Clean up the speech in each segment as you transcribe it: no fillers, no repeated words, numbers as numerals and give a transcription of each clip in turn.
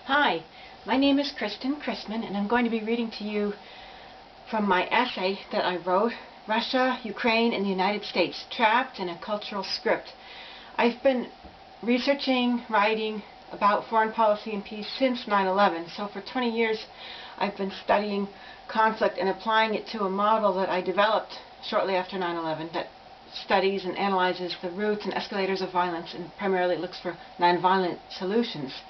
Hi, my name is Kristen Chrisman, and I'm going to be reading to you from my essay that I wrote, Russia, Ukraine, and the United States, Trapped in a Cultural Script. I've been researching, writing about foreign policy and peace since 9/11, so for 20 years I've been studying conflict and applying it to a model that I developed shortly after 9/11 that studies and analyzes the roots and escalators of violence and primarily looks for nonviolent solutions.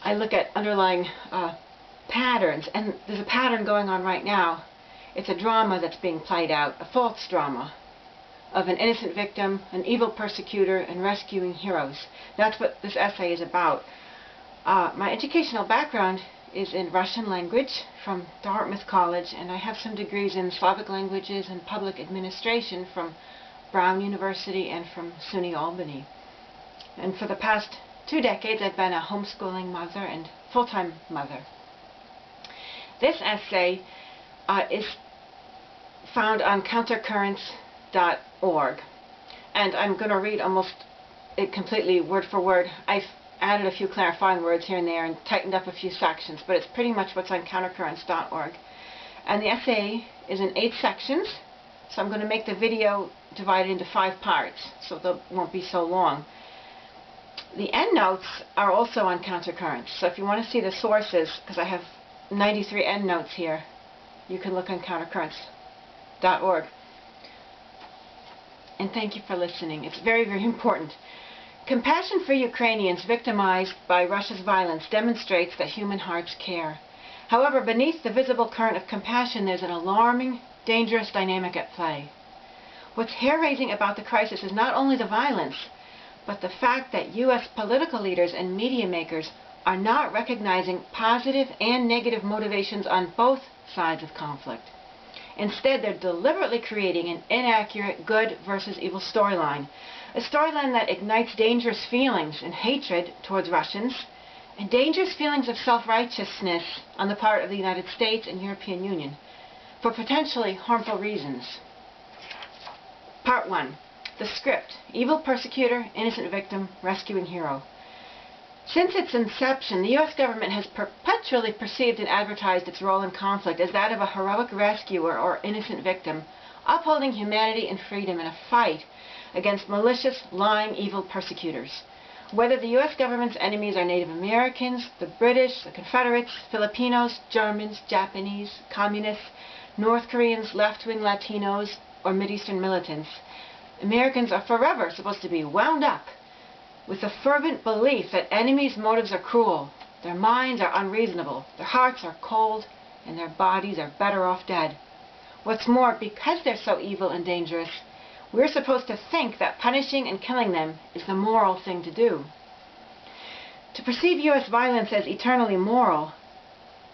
I look at underlying patterns, and there's a pattern going on right now. It's a drama that's being played out, a false drama of an innocent victim, an evil persecutor, and rescuing heroes. That's what this essay is about. My educational background is in Russian language from Dartmouth College, and I have some degrees in Slavic languages and public administration from Brown University and from SUNY Albany. And for the past 2 decades I've been a homeschooling mother and full-time mother. This essay is found on countercurrents.org, and I'm going to read almost it completely word for word. I've added a few clarifying words here and there and tightened up a few sections, but it's pretty much what's on countercurrents.org. And the essay is in 8 sections, so I'm going to make the video divided into 5 parts, so they won't be so long. The endnotes are also on Countercurrents, so if you want to see the sources, because I have 93 endnotes here, you can look on countercurrents.org. And thank you for listening. It's very, very important. Compassion for Ukrainians victimized by Russia's violence demonstrates that human hearts care. However, beneath the visible current of compassion, there's an alarming, dangerous dynamic at play. What's hair-raising about the crisis is not only the violence, but the fact that U.S. political leaders and media makers are not recognizing positive and negative motivations on both sides of conflict. Instead, they're deliberately creating an inaccurate good versus evil storyline, a storyline that ignites dangerous feelings and hatred towards Russians and dangerous feelings of self-righteousness on the part of the United States and European Union for potentially harmful reasons. Part 1. The script: evil persecutor, innocent victim, rescuing hero. Since its inception, the U.S. government has perpetually perceived and advertised its role in conflict as that of a heroic rescuer or innocent victim, upholding humanity and freedom in a fight against malicious, lying, evil persecutors. Whether the U.S. government's enemies are Native Americans, the British, the Confederates, Filipinos, Germans, Japanese, Communists, North Koreans, left-wing Latinos, or Mideastern militants, Americans are forever supposed to be wound up with the fervent belief that enemies' motives are cruel, their minds are unreasonable, their hearts are cold, and their bodies are better off dead. What's more, because they're so evil and dangerous, we're supposed to think that punishing and killing them is the moral thing to do. To perceive U.S. violence as eternally moral,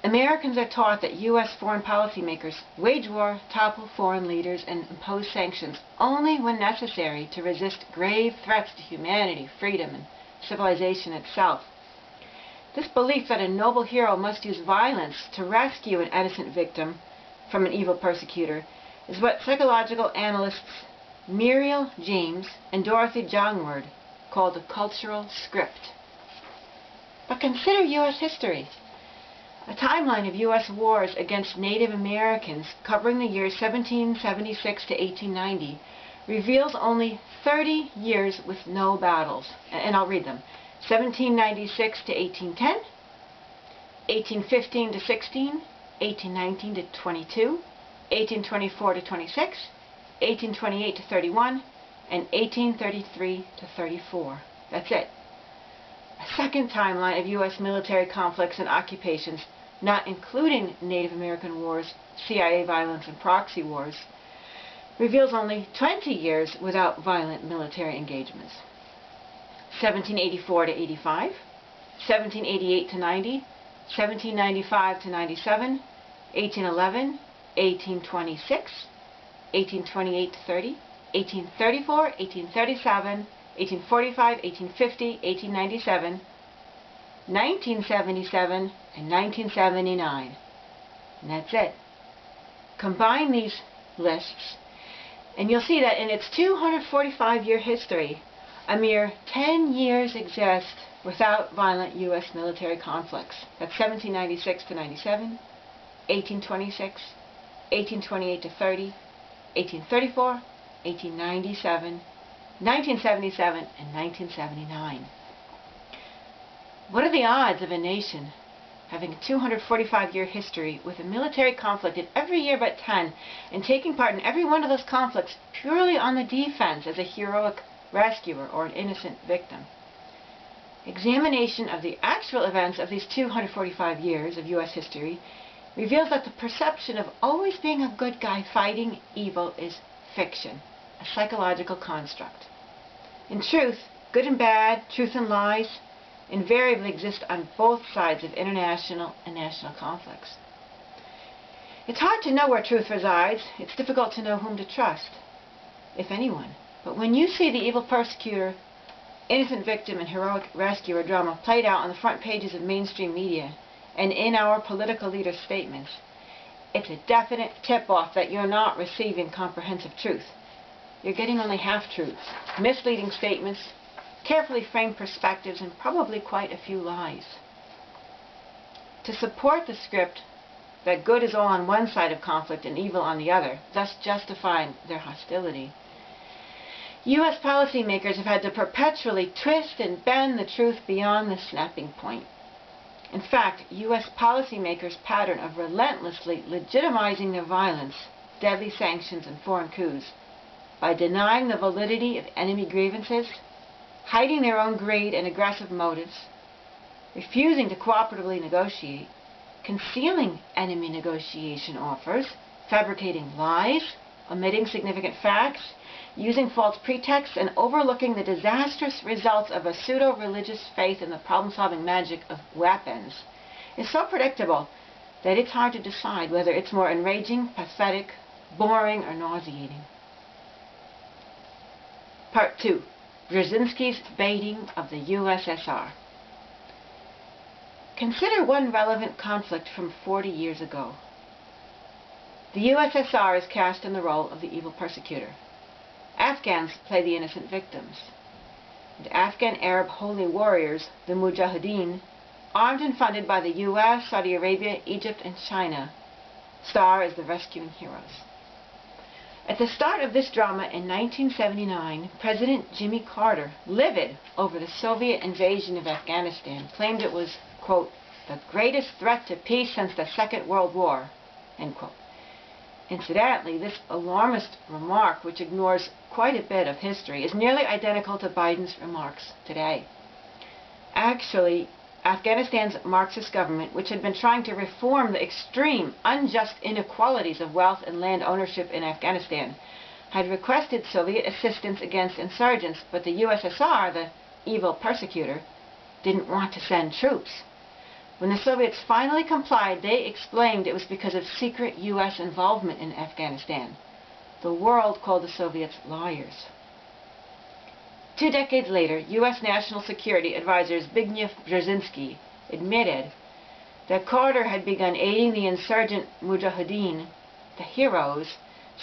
Americans are taught that U.S. foreign policymakers wage war, topple foreign leaders, and impose sanctions only when necessary to resist grave threats to humanity, freedom, and civilization itself. This belief that a noble hero must use violence to rescue an innocent victim from an evil persecutor is what psychological analysts Muriel James and Dorothy Jongward call the cultural script. But consider U.S. history. A timeline of U.S. wars against Native Americans covering the years 1776 to 1890 reveals only 30 years with no battles. And I'll read them. 1796 to 1810, 1815 to 16, 1819 to 22, 1824 to 26, 1828 to 31, and 1833 to 34. That's it. A second timeline of U.S. military conflicts and occupations, not including Native American wars, CIA violence, and proxy wars, reveals only 20 years without violent military engagements. 1784 to 85, 1788 to 90, 1795 to 97, 1811, 1826, 1828 to 30, 1834, 1837, 1845, 1850, 1897, 1977, and 1979. And that's it. Combine these lists, and you'll see that in its 245-year history, a mere 10 years exist without violent U.S. military conflicts. That's 1796 to 97, 1826, 1828 to 30, 1834, 1897, 1977, and 1979. What are the odds of a nation having a 245-year history with a military conflict in every year but 10, and taking part in every one of those conflicts purely on the defense as a heroic rescuer or an innocent victim? Examination of the actual events of these 245 years of U.S. history reveals that the perception of always being a good guy fighting evil is fiction, a psychological construct. In truth, good and bad, truth and lies, invariably exist on both sides of international and national conflicts. It's hard to know where truth resides. It's difficult to know whom to trust, if anyone. But when you see the evil persecutor, innocent victim, and heroic rescuer drama played out on the front pages of mainstream media and in our political leaders' statements, it's a definite tip-off that you're not receiving comprehensive truth. You're getting only half-truths, misleading statements, carefully framed perspectives, and probably quite a few lies. To support the script that good is all on one side of conflict and evil on the other, thus justifying their hostility, U.S. policymakers have had to perpetually twist and bend the truth beyond the snapping point. In fact, U.S. policymakers' pattern of relentlessly legitimizing their violence, deadly sanctions, and foreign coups by denying the validity of enemy grievances, hiding their own greed and aggressive motives, refusing to cooperatively negotiate, concealing enemy negotiation offers, fabricating lies, omitting significant facts, using false pretexts, and overlooking the disastrous results of a pseudo-religious faith in the problem-solving magic of weapons, is so predictable that it's hard to decide whether it's more enraging, pathetic, boring, or nauseating. Part 2. Brzezinski's baiting of the USSR. Consider one relevant conflict from 40 years ago. The USSR is cast in the role of the evil persecutor. Afghans play the innocent victims. And Afghan Arab holy warriors, the Mujahideen, armed and funded by the U.S., Saudi Arabia, Egypt, and China, star as the rescuing heroes. At the start of this drama in 1979, President Jimmy Carter, livid over the Soviet invasion of Afghanistan, claimed it was, quote, the greatest threat to peace since the Second World War, end quote. Incidentally, this alarmist remark, which ignores quite a bit of history, is nearly identical to Biden's remarks today. Actually, Afghanistan's Marxist government, which had been trying to reform the extreme, unjust inequalities of wealth and land ownership in Afghanistan, had requested Soviet assistance against insurgents, but the USSR, the evil persecutor, didn't want to send troops. When the Soviets finally complied, they explained it was because of secret U.S. involvement in Afghanistan. The world called the Soviets liars. 2 decades later, U.S. National Security Advisor Zbigniew Brzezinski admitted that Carter had begun aiding the insurgent Mujahideen, the heroes,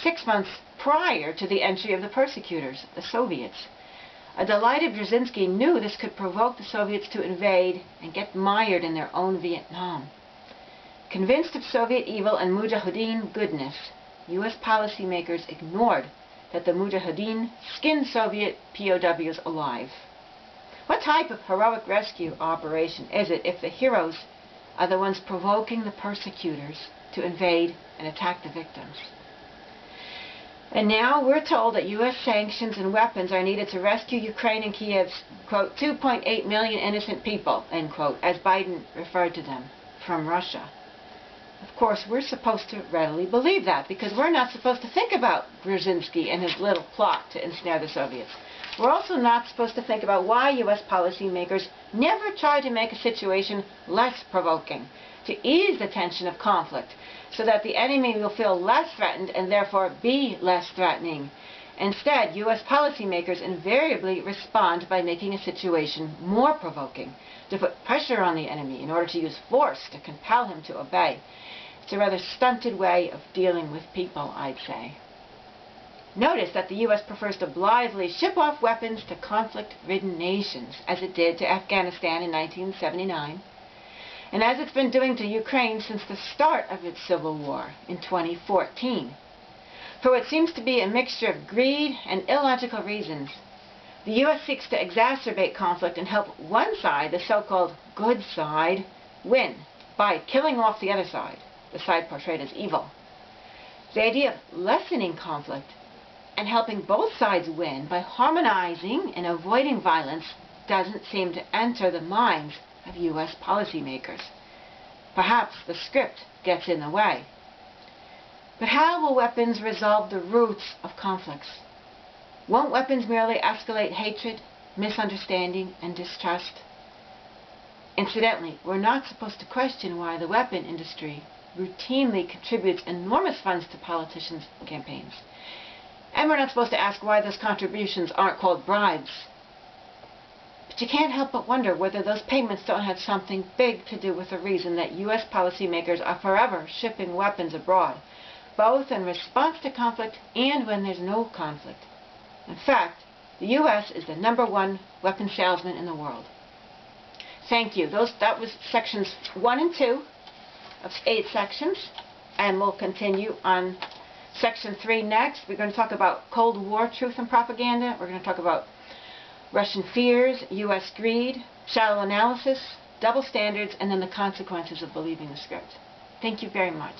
6 months prior to the entry of the persecutors, the Soviets. A delighted Brzezinski knew this could provoke the Soviets to invade and get mired in their own Vietnam. Convinced of Soviet evil and Mujahideen goodness, U.S. policymakers ignored that the Mujahideen skinned Soviet POWs alive. What type of heroic rescue operation is it if the heroes are the ones provoking the persecutors to invade and attack the victims? And now we're told that U.S. sanctions and weapons are needed to rescue Ukraine and Kiev's, quote, 2.8 million innocent people, end quote, as Biden referred to them, from Russia. Of course, we're supposed to readily believe that, because we're not supposed to think about Brzezinski and his little plot to ensnare the Soviets. We're also not supposed to think about why U.S. policymakers never try to make a situation less provoking, to ease the tension of conflict, so that the enemy will feel less threatened and therefore be less threatening. Instead, U.S. policymakers invariably respond by making a situation more provoking, to put pressure on the enemy in order to use force to compel him to obey. It's a rather stunted way of dealing with people, I'd say. Notice that the U.S. prefers to blithely ship off weapons to conflict-ridden nations, as it did to Afghanistan in 1979, and as it's been doing to Ukraine since the start of its civil war in 2014. For what seems to be a mixture of greed and illogical reasons, the U.S. seeks to exacerbate conflict and help one side, the so-called good side, win by killing off the other side, the side portrayed as evil. The idea of lessening conflict and helping both sides win by harmonizing and avoiding violence doesn't seem to enter the minds of U.S. policymakers. Perhaps the script gets in the way. But how will weapons resolve the roots of conflicts? Won't weapons merely escalate hatred, misunderstanding, and distrust? Incidentally, we're not supposed to question why the weapon industry routinely contributes enormous funds to politicians' campaigns. And we're not supposed to ask why those contributions aren't called bribes. But you can't help but wonder whether those payments don't have something big to do with the reason that U.S. policymakers are forever shipping weapons abroad, both in response to conflict and when there's no conflict. In fact, the U.S. is the #1 weapon salesman in the world. Thank you. That was sections 1 and 2 of 8 sections, and we'll continue on Section 3 next. We're going to talk about Cold War truth and propaganda. We're going to talk about Russian fears, U.S. greed, shallow analysis, double standards, and then the consequences of believing the script. Thank you very much.